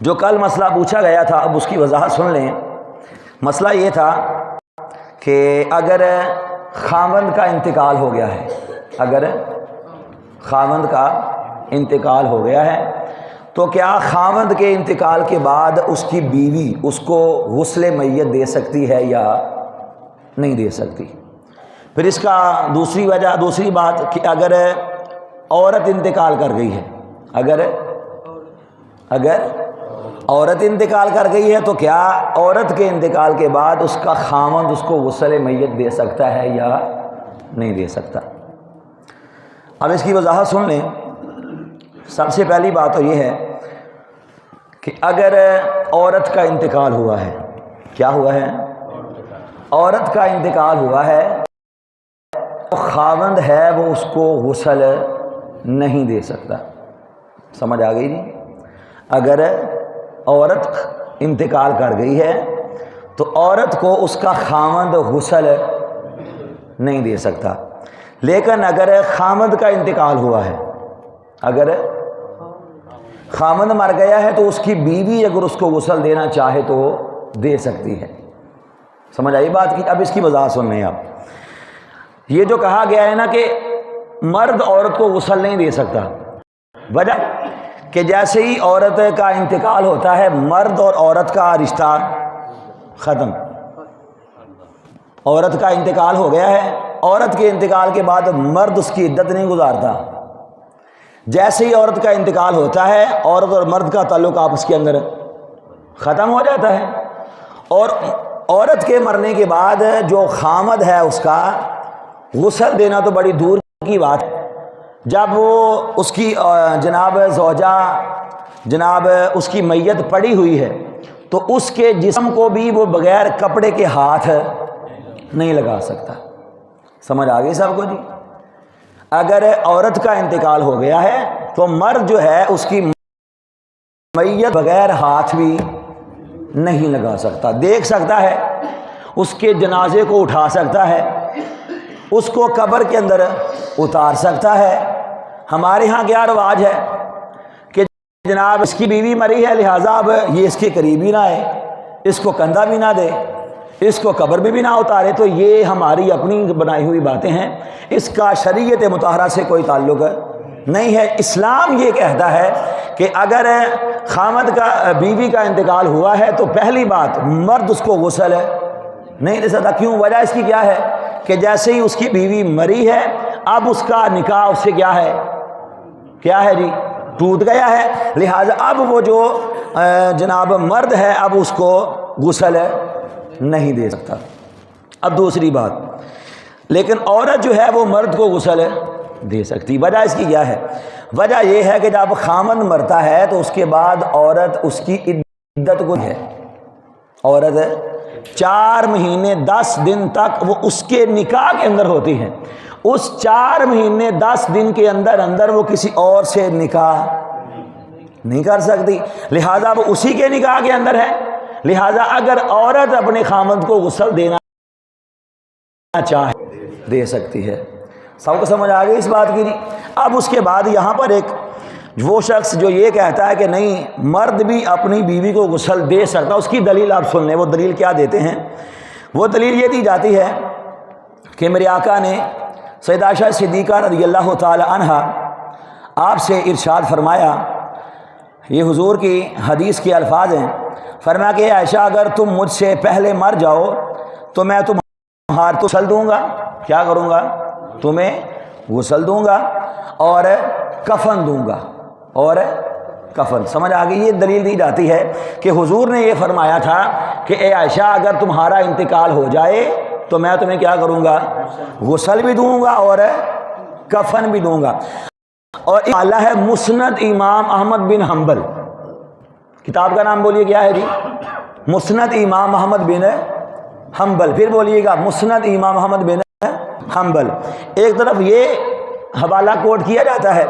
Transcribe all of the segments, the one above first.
جو کل مسئلہ پوچھا گیا تھا اب اس کی وضاحت سن لیں۔ مسئلہ یہ تھا کہ اگر خاوند کا انتقال ہو گیا ہے، اگر خاوند کا انتقال ہو گیا ہے تو کیا خاوند کے انتقال کے بعد اس کی بیوی اس کو غسل میت دے سکتی ہے یا نہیں دے سکتی؟ پھر اس کا دوسری بات کہ اگر عورت انتقال کر گئی ہے، اگر عورت انتقال کر گئی ہے تو کیا عورت کے انتقال کے بعد اس کا خاوند اس کو غسل میت دے سکتا ہے یا نہیں دے سکتا؟ اب اس کی وضاحت سن لیں۔ سب سے پہلی بات تو یہ ہے کہ اگر عورت کا انتقال ہوا ہے، کیا ہوا ہے؟ عورت کا انتقال ہوا ہے، تو خاوند ہے وہ اس کو غسل نہیں دے سکتا۔ سمجھ آ گئی جی؟ اگر عورت انتقال کر گئی ہے تو عورت کو اس کا خاوند غسل نہیں دے سکتا، لیکن اگر خاوند کا انتقال ہوا ہے، اگر خاوند مر گیا ہے تو اس کی بیوی اگر اس کو غسل دینا چاہے تو دے سکتی ہے۔ سمجھ آئی بات کی؟ اب اس کی وضاحت سن لیں آپ۔ یہ جو کہا گیا ہے نا کہ مرد عورت کو غسل نہیں دے سکتا، وجہ کہ جیسے ہی عورت کا انتقال ہوتا ہے مرد اور عورت کا رشتہ ختم۔ عورت کا انتقال ہو گیا ہے، عورت کے انتقال کے بعد مرد اس کی عدت نہیں گزارتا۔ جیسے ہی عورت کا انتقال ہوتا ہے عورت اور مرد کا تعلق آپس کے اندر ختم ہو جاتا ہے، اور عورت کے مرنے کے بعد جو خاوند ہے اس کا غسل دینا تو بڑی دور کی بات ہے۔ جب وہ اس کی جناب زوجہ جناب اس کی میت پڑی ہوئی ہے تو اس کے جسم کو بھی وہ بغیر کپڑے کے ہاتھ نہیں لگا سکتا۔ سمجھ آ گئی سب کو جی؟ اگر عورت کا انتقال ہو گیا ہے تو مرد جو ہے اس کی میت بغیر ہاتھ بھی نہیں لگا سکتا، دیکھ سکتا ہے، اس کے جنازے کو اٹھا سکتا ہے، اس کو قبر کے اندر اتار سکتا ہے۔ ہمارے ہاں کیا رواج ہے کہ جناب اس کی بیوی مری ہے لہٰذا اب یہ اس کے قریب ہی نہ آئے، اس کو کندھا بھی نہ دے، اس کو قبر بھی نہ اتارے، تو یہ ہماری اپنی بنائی ہوئی باتیں ہیں، اس کا شریعت مطہرہ سے کوئی تعلق نہیں ہے۔ اسلام یہ کہتا ہے کہ اگر خاوند کا بیوی کا انتقال ہوا ہے تو پہلی بات مرد اس کو غسل نہیں دے سکتا۔ کیوں؟ وجہ اس کی کیا ہے کہ جیسے ہی اس کی بیوی مری ہے اب اس کا نکاح اس سے کیا ہے جی؟ ٹوٹ گیا ہے، لہٰذا اب وہ جو جناب مرد ہے اب اس کو غسل نہیں دے سکتا۔ اب دوسری بات، لیکن عورت جو ہے وہ مرد کو غسل دے سکتی۔ وجہ اس کی کیا ہے؟ وجہ یہ ہے کہ جب خاوند مرتا ہے تو اس کے بعد عورت اس کی عدت کو ہے، عورت 4 مہینے 10 دن تک وہ اس کے نکاح کے اندر ہوتی ہے، اس 4 مہینے 10 دن کے اندر وہ کسی اور سے نکاح نہیں کر سکتی، لہٰذا وہ اسی کے نکاح کے اندر ہے۔ لہٰذا اگر عورت اپنے خاوند کو غسل دینا چاہے دے سکتی ہے۔ سب کو سمجھ آ گئی اس بات کی؟ اب اس کے بعد یہاں پر ایک وہ شخص جو یہ کہتا ہے کہ نہیں مرد بھی اپنی بیوی کو غسل دے سکتا، اس کی دلیل آپ سن لیں۔ وہ دلیل کیا دیتے ہیں؟ وہ دلیل یہ دی جاتی ہے کہ میرے آقا نے سیدہ عائشہ صدیقہ رضی اللہ تعالی عنہا آپ سے ارشاد فرمایا، یہ حضور کی حدیث کے الفاظ ہیں، فرمایا کہ عائشہ اگر تم مجھ سے پہلے مر جاؤ تو میں تمہارا غسل دوں گا، کیا کروں گا؟ تمہیں غسل دوں گا اور کفن دوں گا، اور کفن۔ سمجھ آ گئی؟ یہ دلیل دی جاتی ہے کہ حضور نے یہ فرمایا تھا کہ اے عائشہ اگر تمہارا انتقال ہو جائے تو میں تمہیں کیا کروں گا؟ غسل بھی دوں گا اور کفن بھی دوں گا۔ اور اللہ ہے مسند امام احمد بن حنبل، کتاب کا نام بولیے کیا ہے جی؟ مسند امام احمد بن حنبل۔ پھر بولیے گا مسند امام احمد بن حنبل۔ ایک طرف یہ حوالہ کوٹ کیا جاتا ہے،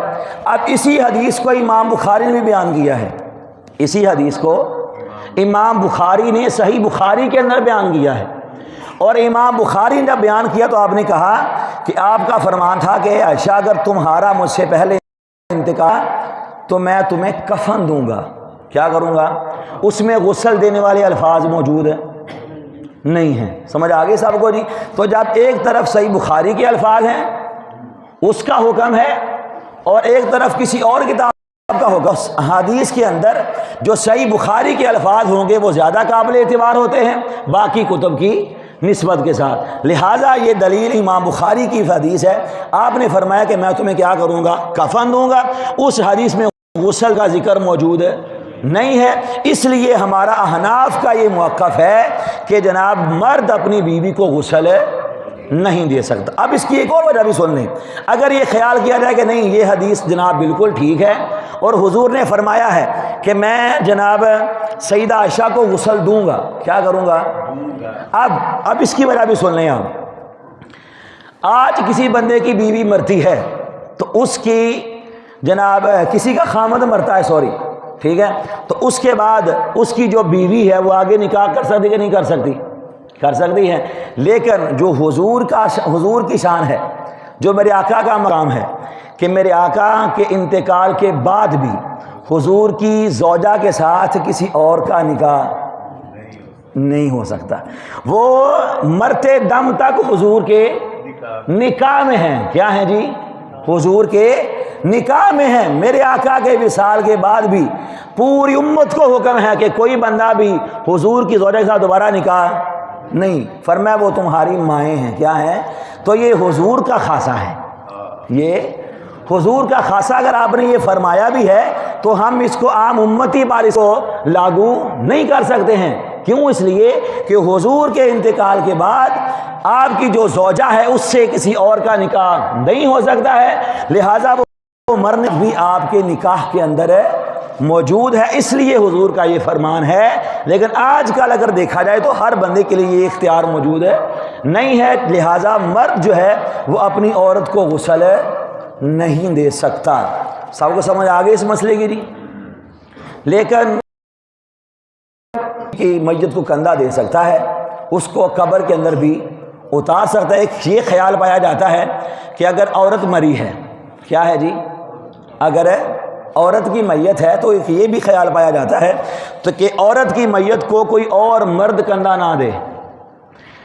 اب اسی حدیث کو امام بخاری نے بھی بیان کیا ہے، اسی حدیث کو امام بخاری نے صحیح بخاری کے اندر بیان کیا ہے، اور امام بخاری نے جب بیان کیا تو آپ نے کہا کہ آپ کا فرمان تھا کہ عائشہ اگر تمہارا مجھ سے پہلے انتقال تو میں تمہیں کفن دوں گا، کیا کروں گا؟ اس میں غسل دینے والے الفاظ موجود نہیں ہیں. سمجھ آگے سب کو جی؟ تو جب ایک طرف صحیح بخاری کے الفاظ ہیں اس کا حکم ہے اور ایک طرف کسی اور کتاب کا حکم، حدیث کے اندر جو صحیح بخاری کے الفاظ ہوں گے وہ زیادہ قابل اعتبار ہوتے ہیں باقی کتب کی نسبت کے ساتھ. لہٰذا یہ دلیل امام بخاری کی حدیث ہے. آپ نے فرمایا کہ میں تمہیں کیا کروں گا؟ کفن دوں گا. اس حدیث میں غسل کا ذکر موجود نہیں ہے. اس لیے ہمارا احناف کا یہ موقف ہے کہ جناب مرد اپنی بیوی کو غسل نہیں دے سکتا. اب اس کی ایک اور وجہ بھی سن لیں. اگر یہ خیال کیا جائے کہ نہیں یہ حدیث جناب بالکل ٹھیک ہے اور حضور نے فرمایا ہے کہ میں جناب سیدہ عائشہ کو غسل دوں گا، کیا کروں گا؟ اب اس کی وجہ بھی سن لیں. آپ آج کسی بندے کی بیوی مرتی ہے تو اس کی جناب کسی کا خامد مرتا ہے، سوری، ٹھیک ہے، تو اس کے بعد اس کی جو بیوی ہے وہ آگے نکاح کر سکتی کہ نہیں کر سکتی؟ کر سکتی ہے. لیکن جو حضور کی شان ہے، جو میرے آقا کا مقام ہے کہ میرے آقا کے انتقال کے بعد بھی حضور کی زوجہ کے ساتھ کسی اور کا نکاح نہیں ہو سکتا. وہ مرتے دم تک حضور کے نکاح میں ہیں. کیا ہیں جی؟ حضور کے نکاح میں ہیں. میرے آقا کے وصال کے بعد بھی پوری امت کو حکم ہے کہ کوئی بندہ بھی حضور کی زوجہ کے ساتھ دوبارہ نکاح نہیں. فرمایا وہ تمہاری مائیں ہیں. کیا ہیں؟ تو یہ حضور کا خاصہ ہے. یہ حضور کا خاصہ اگر آپ نے یہ فرمایا بھی ہے تو ہم اس کو عام امتی پر اس کو لاگو نہیں کر سکتے ہیں. کیوں؟ اس لیے کہ حضور کے انتقال کے بعد آپ کی جو زوجہ ہے اس سے کسی اور کا نکاح نہیں ہو سکتا ہے. لہٰذا وہ مرنے بھی آپ کے نکاح کے اندر موجود ہے. اس لیے حضور کا یہ فرمان ہے. لیکن آج کل اگر دیکھا جائے تو ہر بندے کے لیے یہ اختیار موجود نہیں ہے. لہٰذا مرد جو ہے وہ اپنی عورت کو غسل نہیں دے سکتا. سب کو سمجھ آ گئی اس مسئلے کی جی؟ لیکن کی میت کو کندھا دے سکتا ہے، اس کو قبر کے اندر بھی اتار سکتا ہے. ایک یہ خیال پایا جاتا ہے کہ اگر عورت مری ہے، کیا ہے جی؟ اگر عورت کی میت ہے تو یہ بھی خیال پایا جاتا ہے تو کہ عورت کی میت کو کوئی اور مرد کندھا نہ دے.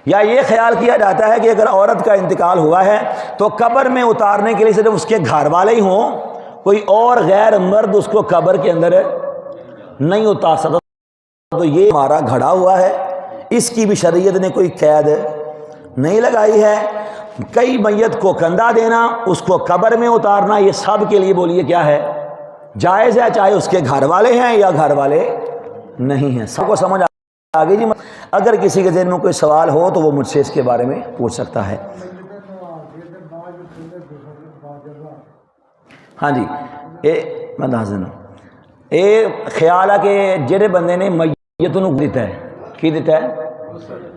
یا یہ خیال کیا جاتا ہے کہ اگر عورت کا انتقال ہوا ہے تو قبر میں اتارنے کے لیے صرف اس کے گھر والے ہی ہوں، کوئی اور غیر مرد اس کو قبر کے اندر نہیں اتار سکتا. تو یہ ہمارا گھڑا ہوا ہے، اس کی بھی شریعت نے کوئی قید نہیں لگائی ہے. کئی میت کو کندھا دینا، اس کو قبر میں اتارنا، یہ سب کے لیے بولیے کیا ہے؟ جائز ہے، چاہے اس کے گھر والے ہیں یا گھر والے نہیں ہیں. سب کو سمجھ آگے جی؟ اگر کسی کے ذہن میں کوئی سوال ہو تو وہ مجھ سے اس کے بارے میں پوچھ سکتا ہے. ہاں جی، میں دسنا یہ خیال ہے کہ جہے بندے نے میت نو دیتا ہے، کی دیتا ہے؟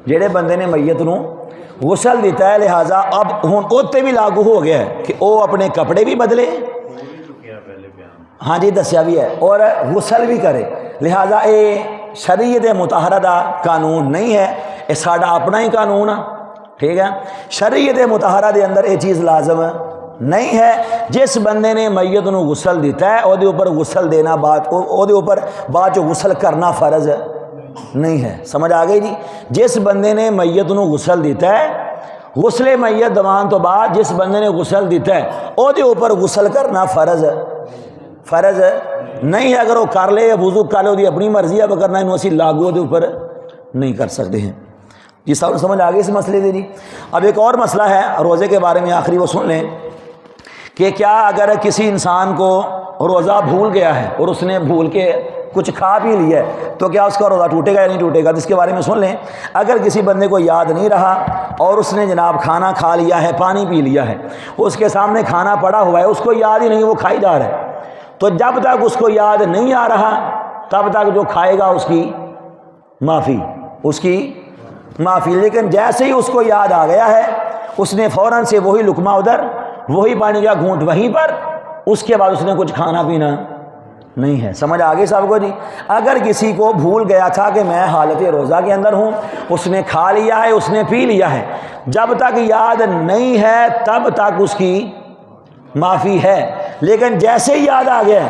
جہے بندے نے میت نو غسل دیتا ہے، لہٰذا اب ہوں اوتے بھی لاگو ہو گیا ہے کہ وہ اپنے کپڑے بھی بدلے، ہاں جی دسیا بھی ہے، اور غسل بھی کرے. لہٰذا یہ شریعت مطہرہ دا قانون نہیں ہے، یہ ساڈا اپنا ہی قانون ہے. ٹھیک ہے، شریعت مطہرہ دے اندر یہ چیز لازم نہیں ہے. جس بندے نے میت نو غسل دیتا ہے وہ اوپر غسل دینا بعد جو غسل کرنا فرض نہیں ہے. سمجھ آ گئی جی؟ جس بندے نے میت نو غسل دیتا ہے، غسل میت دوان تو بعد جس بندے نے غسل دیتا ہے وہ اوپر غسل کرنا فرض نہیں ہے. اگر وہ کر لے یا وضو کر لے وہ اپنی مرضی ہے کرنا، انہوں اسی لاگو دے اوپر نہیں کر سکتے ہیں. جی سب سمجھ آ گئی اس مسئلے دے جی؟ اب ایک اور مسئلہ ہے روزے کے بارے میں، آخری وہ سن لیں کہ کیا اگر کسی انسان کو روزہ بھول گیا ہے اور اس نے بھول کے کچھ کھا پی لیا ہے تو کیا اس کا روزہ ٹوٹے گا یا نہیں ٹوٹے گا؟ اس کے بارے میں سن لیں. اگر کسی بندے کو یاد نہیں رہا اور اس نے جناب کھانا کھا لیا ہے، پانی پی لیا ہے، اس کے سامنے کھانا پڑا ہوا ہے، اس کو یاد ہی نہیں، وہ کھائی جا رہا ہے، تو جب تک اس کو یاد نہیں آ رہا تب تک جو کھائے گا اس کی معافی. لیکن جیسے ہی اس کو یاد آ گیا ہے اس نے فوراً سے وہی لقمہ ادھر، وہی پانی کا گھونٹ وہیں پر، اس کے بعد اس نے کچھ کھانا پینا نہیں ہے. سمجھ آگے سب کو جی؟ اگر کسی کو بھول گیا تھا کہ میں حالت روزہ کے اندر ہوں، اس نے کھا لیا ہے، اس نے پی لیا ہے، جب تک یاد نہیں ہے تب تک اس کی معافی ہے. لیکن جیسے ہی یاد آ گیا ہے،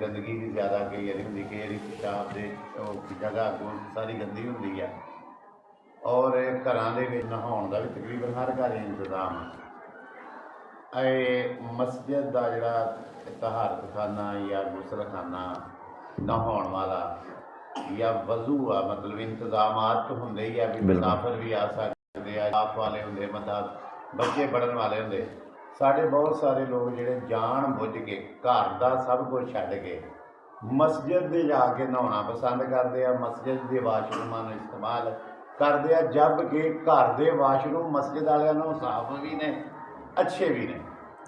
ਗੰਦਗੀ ਵੀ ਜ਼ਿਆਦਾ ਕਈ ਵਾਰੀ ਹੁੰਦੀ, ਕਈ ਵਾਰੀ ਪਿਸ਼ਾਬ ਦੇ ਜਗ੍ਹਾ ਕੋਲ ਸਾਰੀ ਗੰਦੀ ਹੁੰਦੀ ਹੈ। ਔਰ ਘਰਾਂ ਦੇ ਵਿੱਚ ਨਹਾਉਣ ਦਾ ਵੀ ਤਕਰੀਬਨ ਹਰ ਘਰ ਹੀ ਇੰਤਜ਼ਾਮ ਹੈ। ਇਹ ਮਸਜਿਦ ਦਾ ਜਿਹੜਾ ਤਹਾਰਤਖਾਨਾ ਜਾਂ ਗੁਸਲਖਾਨਾ ਨਹਾਉਣ ਵਾਲਾ ਜਾਂ ਵਜ਼ੂ ਆ, ਮਤਲਬ ਇੰਤਜ਼ਾਮਾਤ ਹੁੰਦੇ ਹੀ ਆ ਵੀ ਮੁਸਾਫਿਰ ਵੀ ਆ ਸਕਦੇ ਆ, ਆਪ ਵਾਲੇ ਹੁੰਦੇ, ਮਤਲਬ ਬੱਚੇ ਪੜ੍ਹਨ ਵਾਲੇ ਹੁੰਦੇ। ਸਾਡੇ ਬਹੁਤ ਸਾਰੇ ਲੋਕ ਜਿਹੜੇ ਜਾਣ ਬੁੱਝ ਕੇ ਘਰ ਦਾ ਸਭ ਕੁਝ ਛੱਡ ਕੇ ਮਸਜਿਦ ਦੇ ਜਾ ਕੇ ਨਹਾਉਣਾ ਪਸੰਦ ਕਰਦੇ ਆ, ਮਸਜਿਦ ਦੇ ਵਾਸ਼ਰੂਮਾਂ ਨੂੰ ਇਸਤੇਮਾਲ ਕਰਦੇ ਆ, ਜਦ ਕਿ ਘਰ ਦੇ ਵਾਸ਼ਰੂਮ ਮਸਜਿਦ ਵਾਲਿਆਂ ਨੂੰ ਸਾਫ਼ ਵੀ ਨੇ, ਅੱਛੇ ਵੀ ਨੇ।